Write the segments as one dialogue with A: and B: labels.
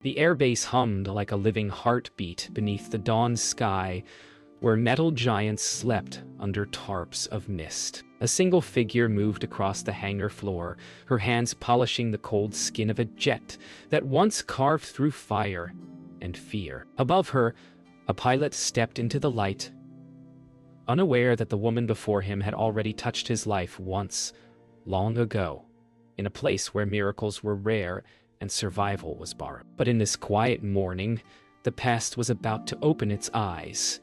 A: The airbase hummed like a living heartbeat beneath the dawn sky, where metal giants slept under tarps of mist. A single figure moved across the hangar floor, her hands polishing the cold skin of a jet that once carved through fire and fear. Above her, a pilot stepped into the light, unaware that the woman before him had already touched his life once, long ago, in a place where miracles were rare and survival was borrowed. But in this quiet morning, the past was about to open its eyes.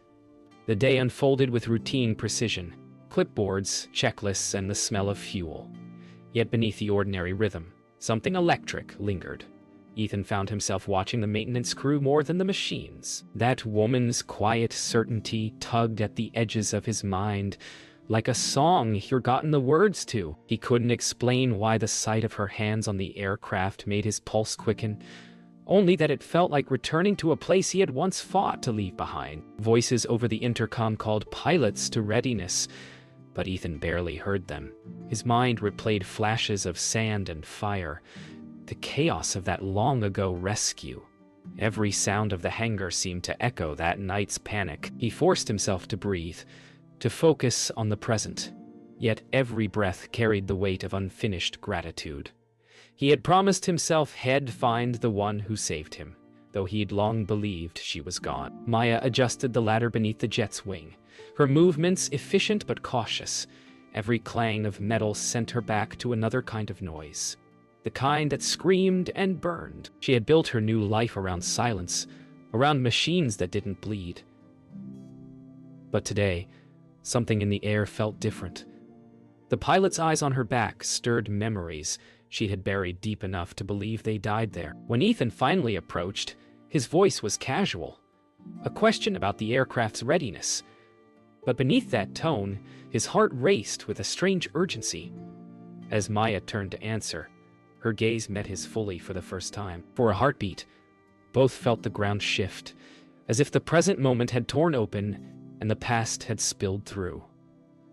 A: The day unfolded with routine precision, clipboards, checklists, and the smell of fuel. Yet beneath the ordinary rhythm, something electric lingered. Ethan found himself watching the maintenance crew more than the machines. That woman's quiet certainty tugged at the edges of his mind, like a song he'd forgotten the words to. He couldn't explain why the sight of her hands on the aircraft made his pulse quicken, only that it felt like returning to a place he had once fought to leave behind. Voices over the intercom called pilots to readiness, but Ethan barely heard them. His mind replayed flashes of sand and fire, the chaos of that long-ago rescue. Every sound of the hangar seemed to echo that night's panic. He forced himself to breathe, to focus on the present, yet every breath carried the weight of unfinished gratitude. He had promised himself he'd find the one who saved him, though he'd long believed she was gone. Maya adjusted the ladder beneath the jet's wing, her movements efficient but cautious. Every clang of metal sent her back to another kind of noise, the kind that screamed and burned. She had built her new life around silence, around machines that didn't bleed. But today, something in the air felt different. The pilot's eyes on her back stirred memories she had buried deep enough to believe they died there. When Ethan finally approached, his voice was casual, a question about the aircraft's readiness. But beneath that tone, his heart raced with a strange urgency. As Maya turned to answer, her gaze met his fully for the first time. For a heartbeat, both felt the ground shift, as if the present moment had torn open and the past had spilled through.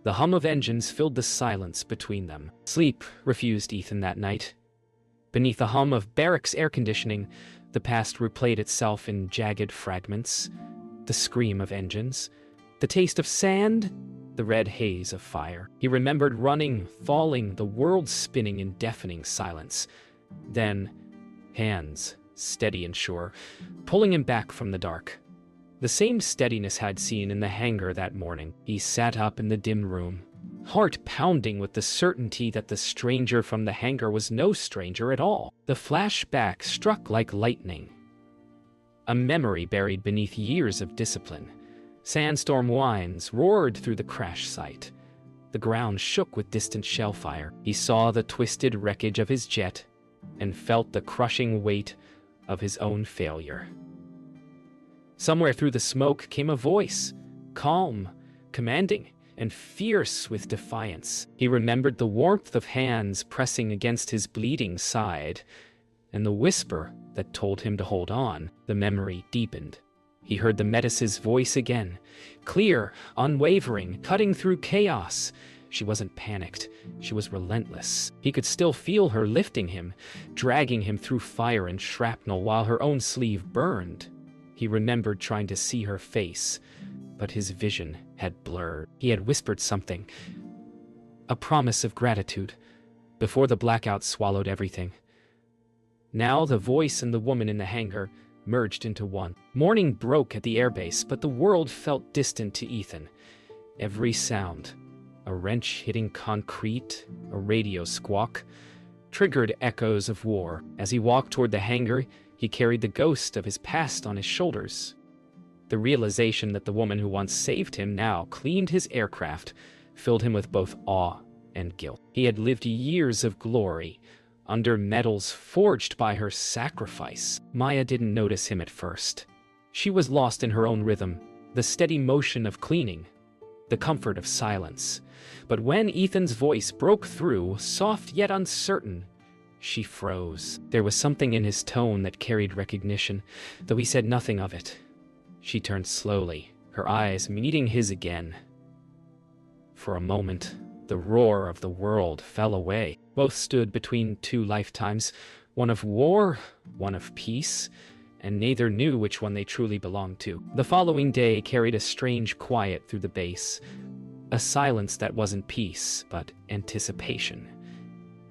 A: The hum of engines filled the silence between them. Sleep refused Ethan that night. Beneath the hum of barracks air conditioning, the past replayed itself in jagged fragments. The scream of engines, the taste of sand, the red haze of fire. He remembered running, falling, the world spinning in deafening silence. Then, hands, steady and sure, pulling him back from the dark. The same steadiness had seen in the hangar that morning. He sat up in the dim room, heart pounding with the certainty that the stranger from the hangar was no stranger at all. The flashback struck like lightning, a memory buried beneath years of discipline. Sandstorm whines roared through the crash site. The ground shook with distant shell fire. He saw the twisted wreckage of his jet and felt the crushing weight of his own failure. Somewhere through the smoke came a voice, calm, commanding, and fierce with defiance. He remembered the warmth of hands pressing against his bleeding side, and the whisper that told him to hold on. The memory deepened. He heard the Metis's voice again, clear, unwavering, cutting through chaos. She wasn't panicked. She was relentless. He could still feel her lifting him, dragging him through fire and shrapnel while her own sleeve burned. He remembered trying to see her face, but his vision had blurred. He had whispered something, a promise of gratitude, before the blackout swallowed everything. Now the voice and the woman in the hangar merged into one. Morning broke at the airbase, but the world felt distant to Ethan. Every sound, a wrench hitting concrete, a radio squawk, triggered echoes of war. As he walked toward the hangar, he carried the ghost of his past on his shoulders. The realization that the woman who once saved him now cleaned his aircraft filled him with both awe and guilt. He had lived years of glory under metals forged by her sacrifice. Maya didn't notice him at first. She was lost in her own rhythm, the steady motion of cleaning, the comfort of silence. But when Ethan's voice broke through, soft yet uncertain, she froze. There was something in his tone that carried recognition, though he said nothing of it. She turned slowly, her eyes meeting his again. For a moment, the roar of the world fell away. Both stood between two lifetimes, one of war, one of peace. and neither knew which one they truly belonged to. The following day carried a strange quiet through the base, a silence that wasn't peace, but anticipation.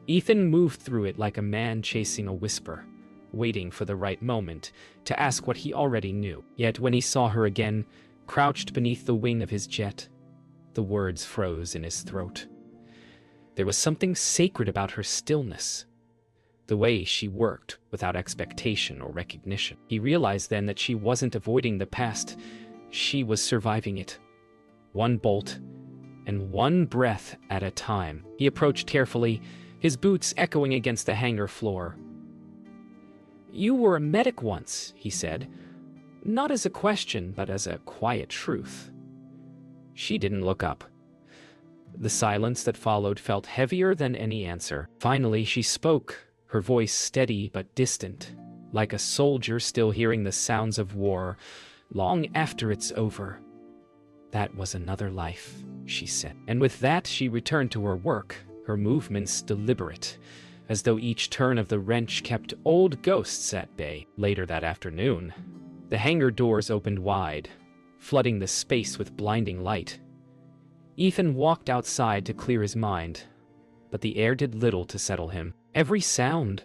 A: Ethan moved through it like a man chasing a whisper, waiting for the right moment to ask what he already knew. Yet when he saw her again, crouched beneath the wing of his jet, the words froze in his throat. There was something sacred about her stillness, the way she worked without expectation or recognition. He realized then that she wasn't avoiding the past, she was surviving it. One bolt and one breath at a time. He approached carefully, his boots echoing against the hangar floor. "You were a medic once," he said, not as a question, but as a quiet truth. She didn't look up. The silence that followed felt heavier than any answer. Finally, she spoke, her voice steady but distant, like a soldier still hearing the sounds of war long after it's over. "That was another life," she said. And with that, she returned to her work, her movements deliberate, as though each turn of the wrench kept old ghosts at bay. Later that afternoon, the hangar doors opened wide, flooding the space with blinding light. Ethan walked outside to clear his mind, but the air did little to settle him. Every sound,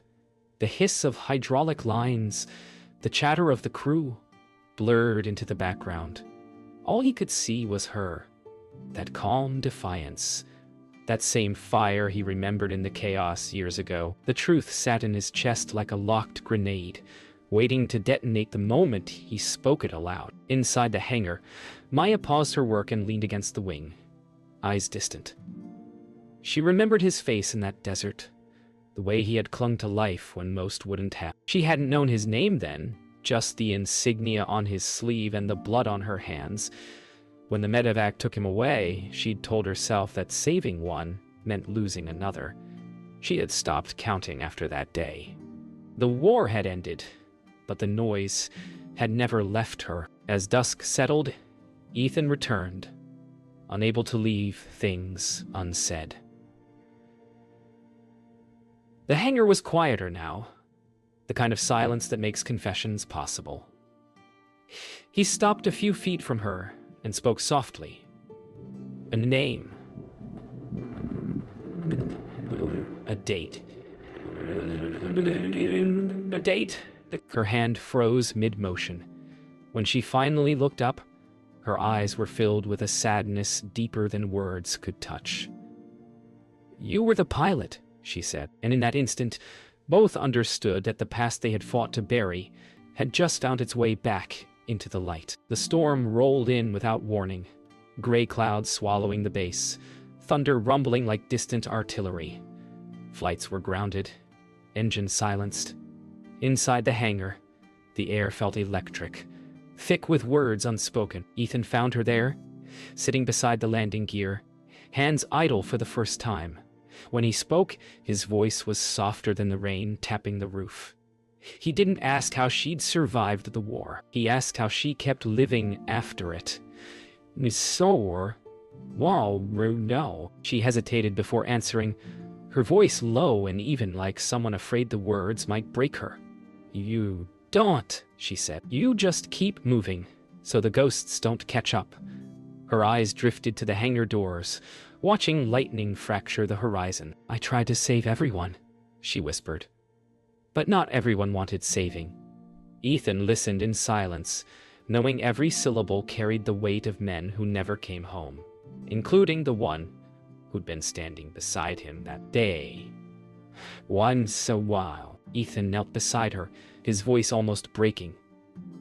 A: the hiss of hydraulic lines, the chatter of the crew, blurred into the background. All he could see was her, that calm defiance, that same fire he remembered in the chaos years ago. The truth sat in his chest like a locked grenade, waiting to detonate the moment he spoke it aloud. Inside the hangar, Maya paused her work and leaned against the wing, eyes distant. She remembered his face in that desert, the way he had clung to life when most wouldn't have. She hadn't known his name then, just the insignia on his sleeve and the blood on her hands. When the medevac took him away, she'd told herself that saving one meant losing another. She had stopped counting after that day. The war had ended, but the noise had never left her. As dusk settled, Ethan returned, unable to leave things unsaid. The hangar was quieter now, the kind of silence that makes confessions possible. He stopped a few feet from her and spoke softly. A name. A date. A date? Her hand froze mid-motion. When she finally looked up, her eyes were filled with a sadness deeper than words could touch. "You were the pilot," she said, and in that instant, both understood that the past they had fought to bury had just found its way back into the light. The storm rolled in without warning, gray clouds swallowing the base, thunder rumbling like distant artillery. Flights were grounded, engines silenced. Inside the hangar, the air felt electric, thick with words unspoken. Ethan found her there, sitting beside the landing gear, hands idle for the first time. When he spoke, his voice was softer than the rain tapping the roof. He didn't ask how she'd survived the war. He asked how she kept living after it. "So, well, no." She hesitated before answering, her voice low and even, like someone afraid the words might break her. "You don't," she said. "You just keep moving, so the ghosts don't catch up." Her eyes drifted to the hangar doors, watching lightning fracture the horizon. "I tried to save everyone," she whispered. But not everyone wanted saving. Ethan listened in silence, knowing every syllable carried the weight of men who never came home, including the one who'd been standing beside him that day. Once a while, Ethan knelt beside her, his voice almost breaking.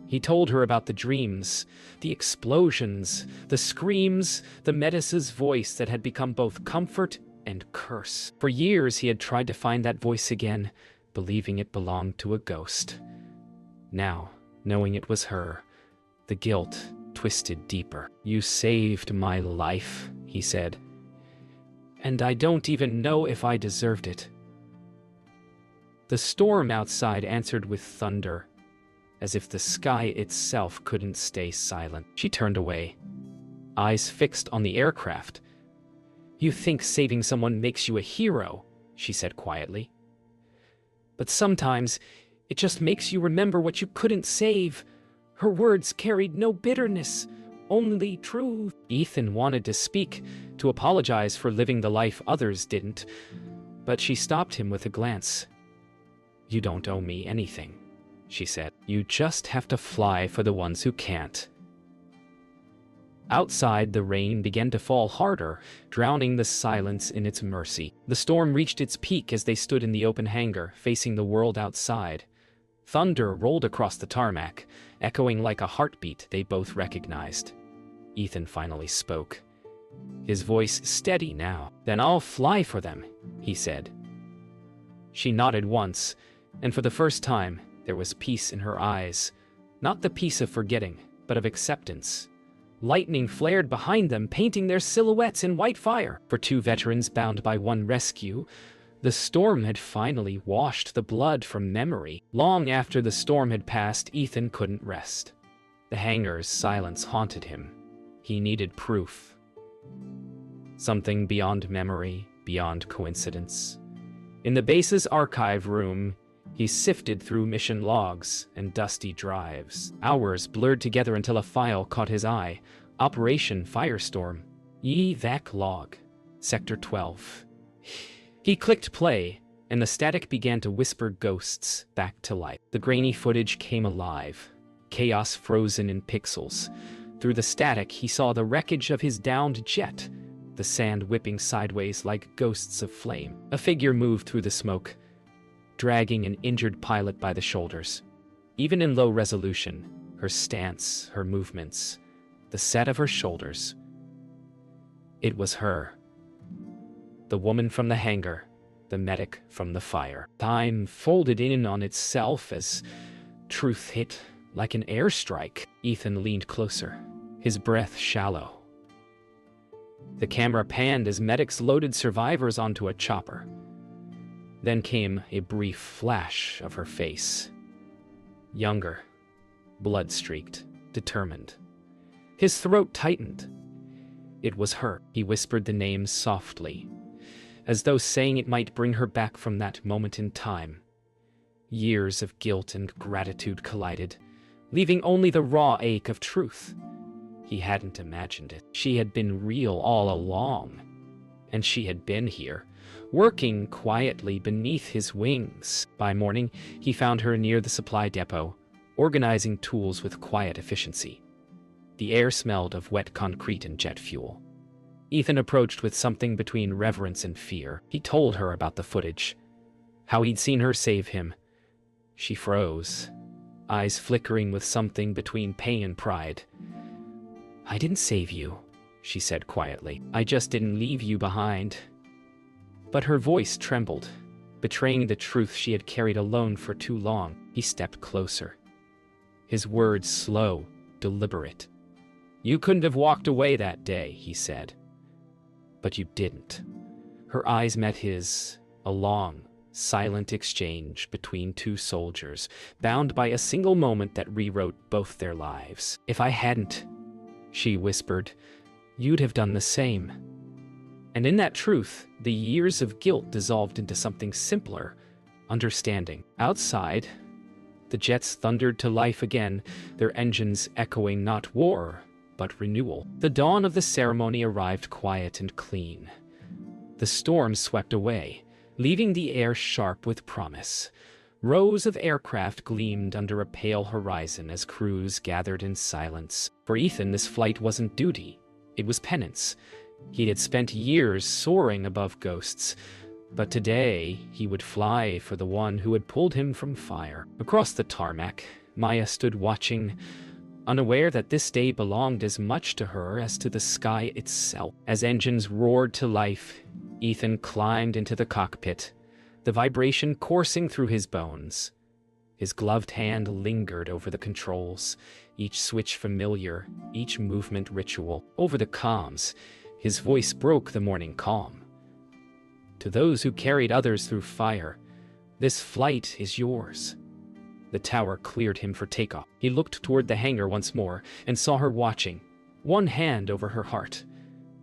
A: He told her about the dreams, the explosions, the screams, the Metis's voice that had become both comfort and curse. For years he had tried to find that voice again, believing it belonged to a ghost. Now, knowing it was her, the guilt twisted deeper. "You saved my life," he said, "and I don't even know if I deserved it." The storm outside answered with thunder, as if the sky itself couldn't stay silent. She turned away, eyes fixed on the aircraft. "You think saving someone makes you a hero," she said quietly. "But sometimes It just makes you remember what you couldn't save. Her words carried no bitterness, only truth. Ethan wanted to speak, to apologize for living the life others didn't, but she stopped him with a glance. "You don't owe me anything," she said. "You just have to fly for the ones who can't." Outside, the rain began to fall harder, drowning the silence in its mercy. The storm reached its peak as they stood in the open hangar, facing the world outside. Thunder rolled across the tarmac, echoing like a heartbeat they both recognized. Ethan finally spoke, his voice steady now. "Then I'll fly for them," he said. She nodded once, and for the first time, there was peace in her eyes. Not the peace of forgetting, but of acceptance. Lightning flared behind them, painting their silhouettes in white fire. For two veterans bound by one rescue, the storm had finally washed the blood from memory. Long after the storm had passed, Ethan couldn't rest. The hangar's silence haunted him. He needed proof. Something beyond memory, beyond coincidence. In the base's archive room, he sifted through mission logs and dusty drives. Hours blurred together until a file caught his eye. Operation Firestorm. Evac log. Sector 12. He clicked play, and the static began to whisper ghosts back to life. The grainy footage came alive, chaos frozen in pixels. Through the static, he saw the wreckage of his downed jet, the sand whipping sideways like ghosts of flame. A figure moved through the smoke, dragging an injured pilot by the shoulders. Even in low resolution, her stance, her movements, the set of her shoulders. It was her. The woman from the hangar, the medic from the fire. Time folded in on itself as truth hit like an airstrike. Ethan leaned closer, his breath shallow. The camera panned as medics loaded survivors onto a chopper. Then came a brief flash of her face. Younger, blood-streaked, determined. His throat tightened. It was her. He whispered the name softly, as though saying it might bring her back from that moment in time. Years of guilt and gratitude collided, leaving only the raw ache of truth. He hadn't imagined it. She had been real all along, and she had been here, working quietly beneath his wings. By morning, he found her near the supply depot, organizing tools with quiet efficiency. The air smelled of wet concrete and jet fuel. Ethan approached with something between reverence and fear. He told her about the footage, how he'd seen her save him. She froze, eyes flickering with something between pain and pride. "I didn't save you," she said quietly. "I just didn't leave you behind." But her voice trembled, betraying the truth she had carried alone for too long. He stepped closer, his words slow, deliberate. "You couldn't have walked away that day," he said. "But you didn't." Her eyes met his, a long, silent exchange between two soldiers, bound by a single moment that rewrote both their lives. "If I hadn't," she whispered, "you'd have done the same." And in that truth, the years of guilt dissolved into something simpler, understanding. Outside, the jets thundered to life again, their engines echoing not war, but renewal. The dawn of the ceremony arrived quiet and clean. The storm swept away, leaving the air sharp with promise. Rows of aircraft gleamed under a pale horizon as crews gathered in silence. For Ethan, this flight wasn't duty. It was penance. He had spent years soaring above ghosts, but today he would fly for the one who had pulled him from fire. Across the tarmac, Maya stood watching, unaware that this day belonged as much to her as to the sky itself. As engines roared to life, Ethan climbed into the cockpit, the vibration coursing through his bones. His gloved hand lingered over the controls, each switch familiar, each movement ritual. Over the comms, his voice broke the morning calm. "To those who carried others through fire, this flight is yours." The tower cleared him for takeoff. He looked toward the hangar once more and saw her watching, one hand over her heart.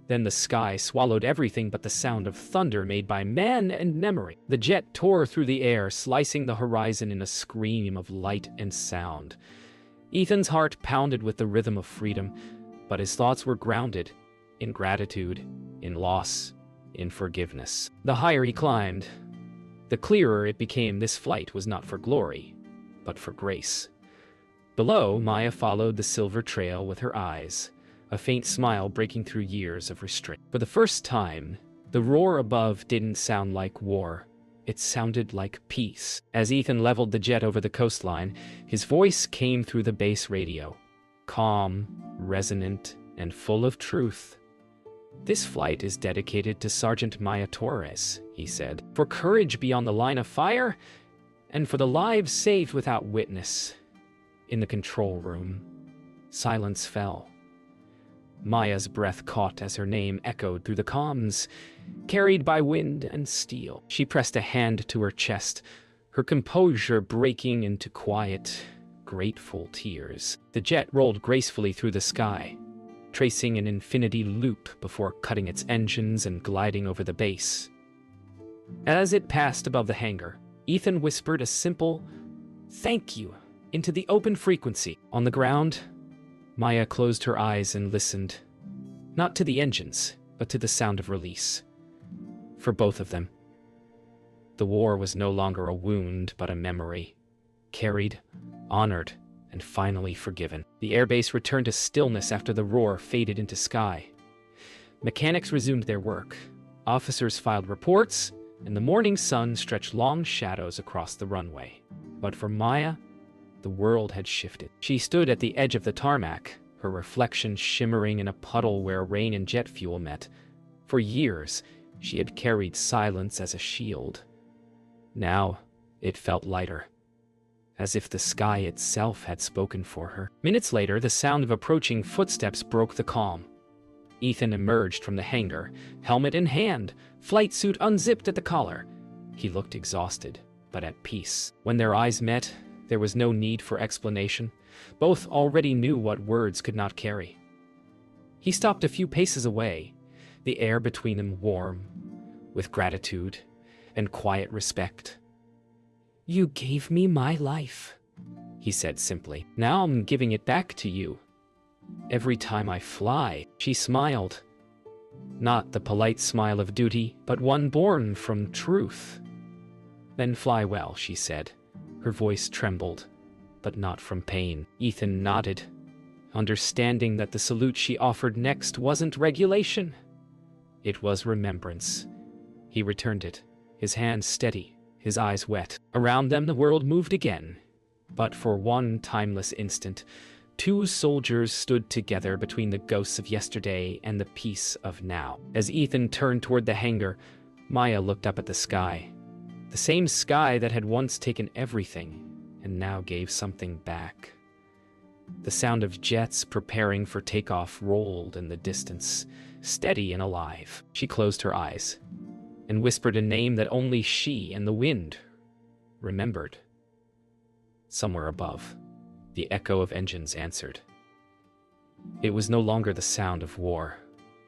A: Then the sky swallowed everything but the sound of thunder made by man and memory. The jet tore through the air, slicing the horizon in a scream of light and sound. Ethan's heart pounded with the rhythm of freedom, but his thoughts were grounded in gratitude, in loss, in forgiveness. The higher he climbed, the clearer it became this flight was not for glory, but for grace. Below, Maya followed the silver trail with her eyes, a faint smile breaking through years of restraint. For the first time, the roar above didn't sound like war. It sounded like peace. As Ethan leveled the jet over the coastline, his voice came through the base radio, calm, resonant, and full of truth. "This flight is dedicated to Sergeant Maya Torres," he said, "for courage beyond the line of fire, and for the lives saved without witness." In the control room, silence fell. Maya's breath caught as her name echoed through the comms, carried by wind and steel. She pressed a hand to her chest, her composure breaking into quiet, grateful tears. The jet rolled gracefully through the sky, tracing an infinity loop before cutting its engines and gliding over the base. As it passed above the hangar, Ethan whispered a simple "thank you" into the open frequency. On the ground, Maya closed her eyes and listened, not to the engines, but to the sound of release. For both of them, the war was no longer a wound, but a memory, carried, honored, and finally forgiven. The airbase returned to stillness after the roar faded into sky. Mechanics resumed their work. Officers filed reports, and the morning sun stretched long shadows across the runway. But for Maya, the world had shifted. She stood at the edge of the tarmac, her reflection shimmering in a puddle where rain and jet fuel met. For years, she had carried silence as a shield. Now, it felt lighter, as if the sky itself had spoken for her. Minutes later, the sound of approaching footsteps broke the calm. Ethan emerged from the hangar, helmet in hand, flight suit unzipped at the collar. He looked exhausted, but at peace. When their eyes met, there was no need for explanation. Both already knew what words could not carry. He stopped a few paces away, the air between them warm, with gratitude and quiet respect. "You gave me my life," he said simply. "Now I'm giving it back to you. Every time I fly." She smiled. Not the polite smile of duty, but one born from truth. "Then fly well," she said. Her voice trembled, but not from pain. Ethan nodded, understanding that the salute she offered next wasn't regulation. It was remembrance. He returned it, his hands steady, his eyes wet. Around them the world moved again, but for one timeless instant, two soldiers stood together between the ghosts of yesterday and the peace of now. As Ethan turned toward the hangar, Maya looked up at the sky. The same sky that had once taken everything and now gave something back. The sound of jets preparing for takeoff rolled in the distance, steady and alive. She closed her eyes and whispered a name that only she and the wind remembered. Somewhere above, the echo of engines answered. It was no longer the sound of war.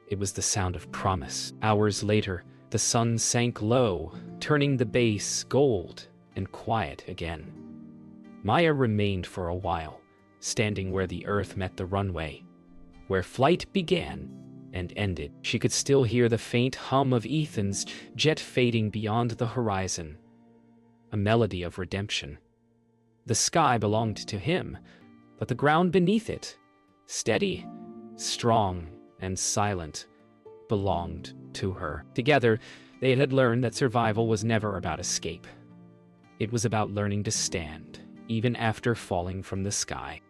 A: It was the sound of promise. Hours later, the sun sank low, turning the base gold and quiet again. Maya remained for a while, standing where the earth met the runway, where flight began and ended. She could still hear the faint hum of Ethan's jet fading beyond the horizon, a melody of redemption. The sky belonged to him, but the ground beneath it, steady, strong, and silent, belonged to her. Together, they had learned that survival was never about escape. It was about learning to stand, even after falling from the sky.